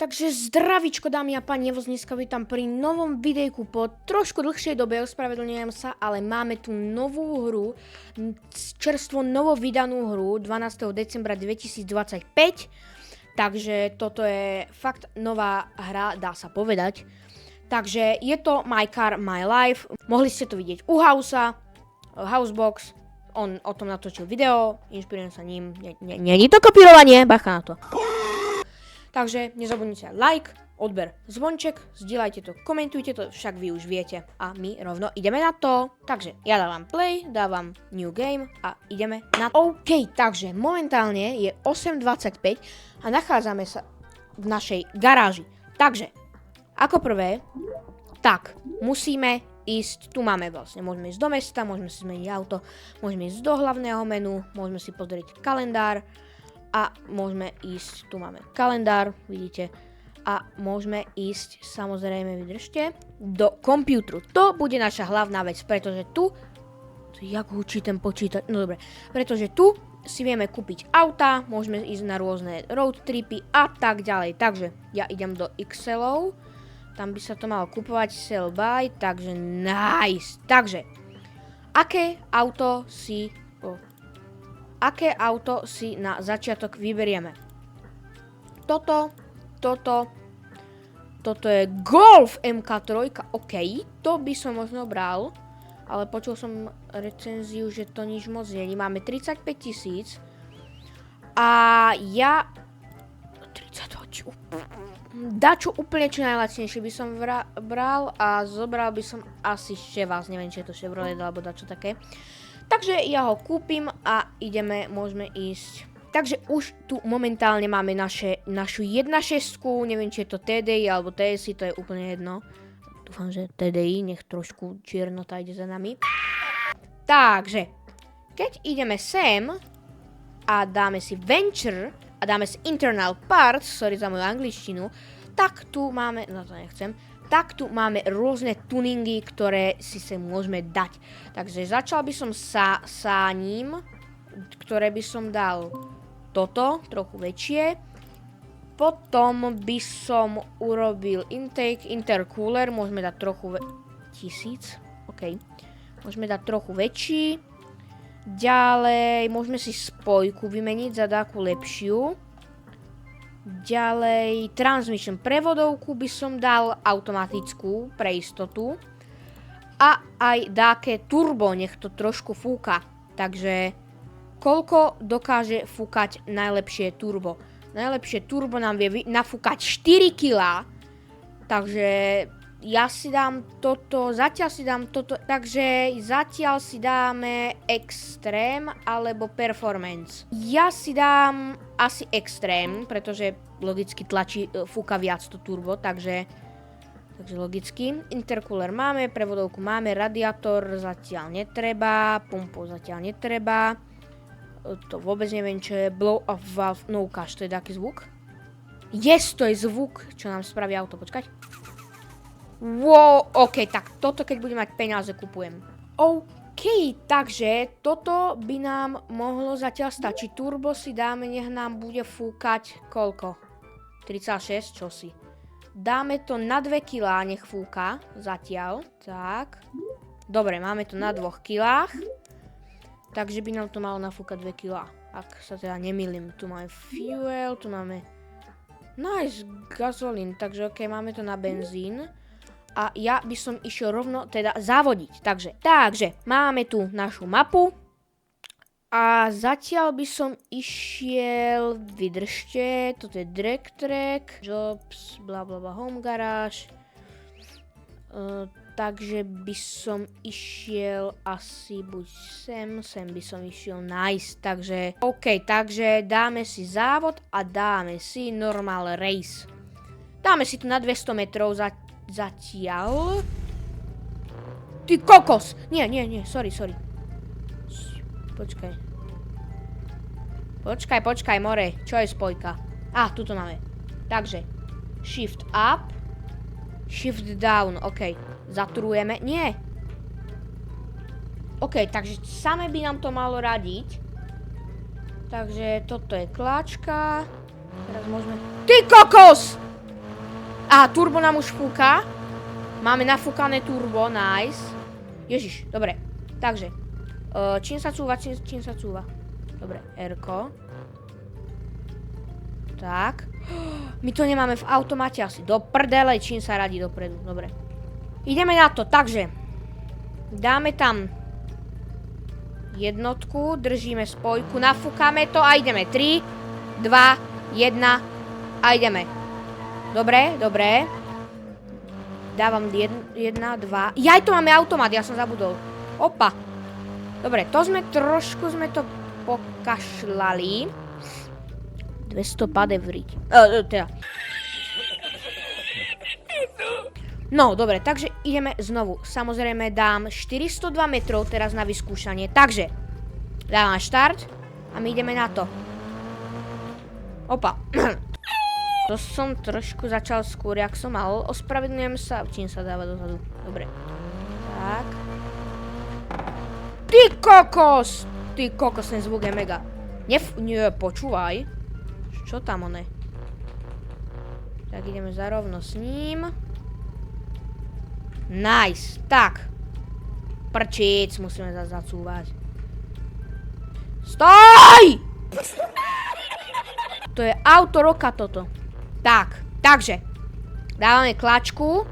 Takže zdravíčko dámy a páni, ja vás dneska vítam pri novom videjku po trošku dlhšej dobe, ospravedlňujem sa, ale máme tu novú hru, čerstvo novo vydanú hru 12. decembra 2025, takže toto je fakt nová hra, dá sa povedať. Takže je to My Car, My Life, mohli ste to vidieť u Housea, Housebox, on o tom natočil video, inšpirujem sa ním, nie je to kopírovanie, bacha na to. Takže nezabudnite like, odber, zvonček, zdieľajte to, komentujte to, však vy už viete. A my rovno ideme na to. Takže ja dávam play, dávam new game a ideme na to. OK, takže momentálne je 8:25 a nachádzame sa v našej garáži. Takže, ako prvé, tak, musíme ísť, tu máme vlastne, môžeme ísť do mesta, môžeme si zmeniť auto, môžeme ísť do hlavného menu, môžeme si pozrieť kalendár, a môžeme ísť, tu máme kalendár, vidíte, a môžeme ísť, samozrejme, vydržte, do kompútru. To bude naša hlavná vec, pretože tu, jak hučí ten počítač, no dobre, pretože tu si vieme kúpiť auta, môžeme ísť na rôzne road tripy a tak ďalej. Takže ja idem do Excelov, tam by sa to malo kupovať, sell by, takže nice. Takže, aké auto si na začiatok vyberieme? Toto je Golf MK3, OK, to by som možno bral, ale počul som recenziu, že to nič moc nie. Máme 35 000 a ja 30, dačo úplne čo najlacnejšie by som bral a zobral by som asi Chevas, neviem, či je to Chevrolet alebo dačo také. Takže ja ho kúpim a môžeme ísť. Takže už tu momentálne máme našu 1.6, neviem, či je to TDI alebo TSI, to je úplne jedno. Dúfam, že TDI, nech trošku čiernota ide za nami. Takže, keď ideme sem a dáme si Venture a dáme si Internal Parts, sorry za moju angličtinu, tak tu máme, no to nechcem, tak tu máme rôzne tuningy, ktoré si sem môžeme dať. Takže začal by som sa ním, ktoré by som dal toto, trochu väčšie. Potom by som urobil intake, intercooler, môžeme dať trochu 1000, OK. Môžeme dať trochu väčší. Ďalej, môžeme si spojku vymeniť za takú lepšiu. Ďalej, transmission prevodovku by som dal automatickú pre istotu. A aj dáke turbo, nech to trošku fúka. Takže, koľko dokáže fúkať najlepšie turbo? Najlepšie turbo nám vie nafúkať 4 kg. Takže, ja si dám toto, takže zatiaľ si dáme Extreme alebo Performance. Ja si dám asi Extreme, pretože logicky fúka viac to turbo, takže logicky. Intercooler máme, prevodovku máme, radiátor zatiaľ netreba, pumpu zatiaľ netreba. To vôbec neviem, čo je blow off valve, no ukáž, to je taký zvuk. Yes, to je zvuk, čo nám spraví auto, počkať. Wow, OK, tak toto keď budem mať peniaze, kupujem. OK, takže toto by nám mohlo zatiaľ stačiť. Turbo si dáme, nech nám bude fúkať koľko? 36, čo si? Dáme to na 2 kg, nech fúka zatiaľ. Tak. Dobre, máme to na 2 kg. Takže by nám to malo nafúkať 2 kg. Ak sa teda nemýlim. Tu máme fuel, tu máme nice gazolín. Takže OK, máme to na benzín. A ja by som išiel rovno teda zavodiť. Takže máme tu našu mapu. A zatiaľ by som išiel, vydržte, toto je drag track, jobs, blablabla, home garage. Takže by som išiel asi buď sem by som išiel nice. Takže, OK, takže dáme si závod a dáme si normal race. Dáme si tu na 200 metrov zatiaľ. Ty kokos! Nie, sorry. Počkaj, more. Čo je spojka? Tuto máme. Takže, shift up, shift down, OK. Zaturujeme, nie. OK, takže same by nám to malo radiť. Takže toto je kláčka. Teraz môžeme... Ty kokos! turbo nám už fúka. Máme nafúkané turbo, nice. Ježiš, dobre. Takže, čím sa cúva? Dobre, R-ko. Tak. My to nemáme v automate asi. Do prdele, čím sa radí dopredu. Dobre. Ideme na to, takže. Dáme tam jednotku, držíme spojku, nafúkame to a ideme. 3, 2, 1 a ideme. Dobre, dobre. Dávam 1, 2. Jaj, to máme automat, ja som zabudol. Opa. Dobre, to trošku sme to pokašľali. 200 padevriť. Teda. No, dobre, takže ideme znovu. Samozrejme dám 402 metrov teraz na vyskúšanie. Takže, dávam štart a my ideme na to. Opa. To som trošku začal skôr, jak som mal. Ospravedlňujem sa, čím sa dáva dozadu. Dobre. Tak. Ty kokos! Ty kokos, ten zvuk je mega. Nie, počúvaj. Čo tam on je? Tak ideme zarovno s ním. Nice, tak. Prčic, musíme zacúvať. Stoj! To je auto roka toto. Tak, takže. Dávame klačku.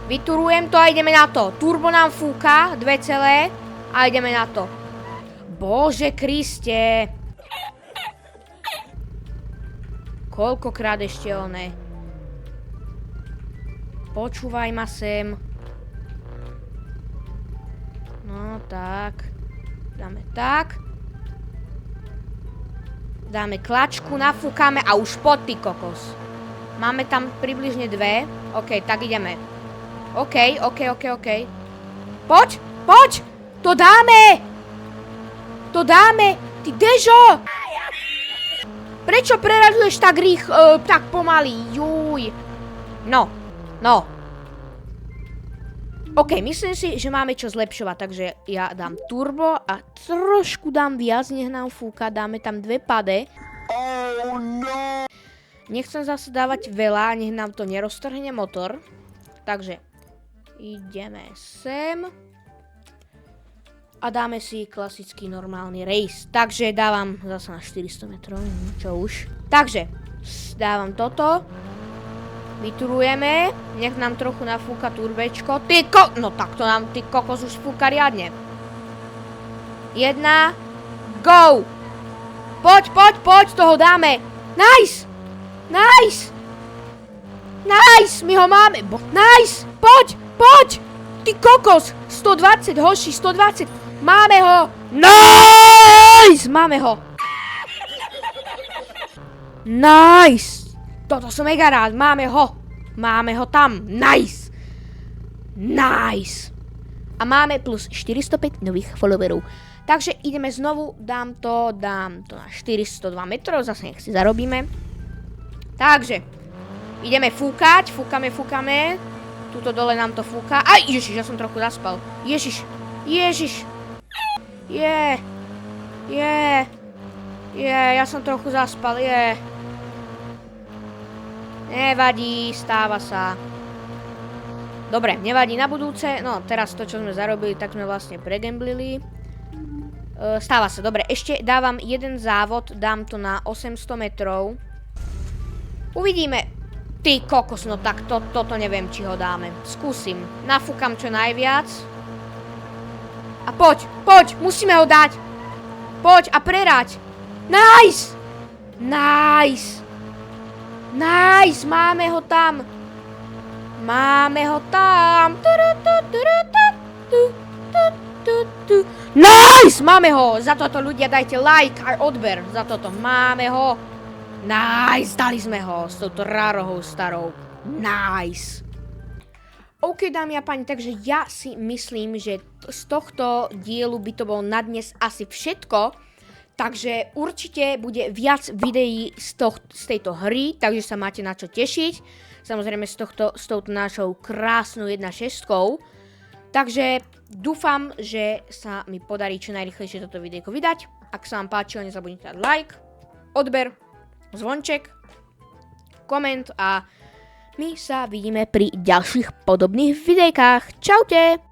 Vyturujem to a ideme na to. Turbo nám fúka, 2 celé. A ideme na to. Bože Kriste. Koľkokrát ešte oné. Počúvaj ma sem. No tak. Dáme tak. Dáme klačku, nafúkame a už pod ty kokos. Máme tam približne 2. OK, tak ideme. OK. Poď! To dáme! Ty Dežo! Prečo preraďuješ tak pomaly? Juj. No. OK, myslím si, že máme čo zlepšovať, takže ja dám turbo a trošku dám viac, nech nám fúka, dáme tam 2 pade. Oh no! Nechcem zase dávať veľa, nech nám to neroztrhne motor. Takže, ideme sem. A dáme si klasický normálny race. Takže dávam zase na 400 metrov, čo už. Takže, dávam toto. Vyturujeme, nech nám trochu nafúka turbečko. No takto nám ty kokos už fúka riadne. 1, go! Poď, toho dáme. Nice! My ho máme. Nice! Poď! Ty kokos! 120, hoši, 120. Máme ho! Nice! Máme ho. Nice! Toto som mega rád, máme ho tam, nice! A máme plus 405 nových followerov. Takže ideme znovu, dám to na 402 metrov, zase nech si zarobíme. Takže, ideme fúkať, fúkame. Tuto dole nám to fúka. Aj, ježiš, ja som trochu zaspal. Ježiš. Ja som trochu zaspal, Nevadí, stáva sa. Dobre, nevadí na budúce. No, teraz to, čo sme zarobili, tak sme vlastne pregamblili. Stáva sa, dobre. Ešte dávam jeden závod, dám to na 800 metrov. Uvidíme. Ty kokos, no tak toto neviem, či ho dáme. Skúsim. Nafúkam čo najviac. A poď, musíme ho dať. Poď a prerať. Nice, máme ho tam. Nice, máme ho. Za toto ľudia dajte like a odber. Za toto máme ho. Nice, dali sme ho s touto rarohou starou. Nice. OK, dámy a páni, takže ja si myslím, že z tohto dielu by to bolo na dnes asi všetko. Takže určite bude viac videí z tejto hry, takže sa máte na čo tešiť. Samozrejme s touto našou krásnou 1.6. Takže dúfam, že sa mi podarí čo najrýchlejšie toto videjko vydať. Ak sa vám páčilo, nezabudnite dať like, odber, zvonček, koment a My sa vidíme pri ďalších podobných videjkách. Čaute!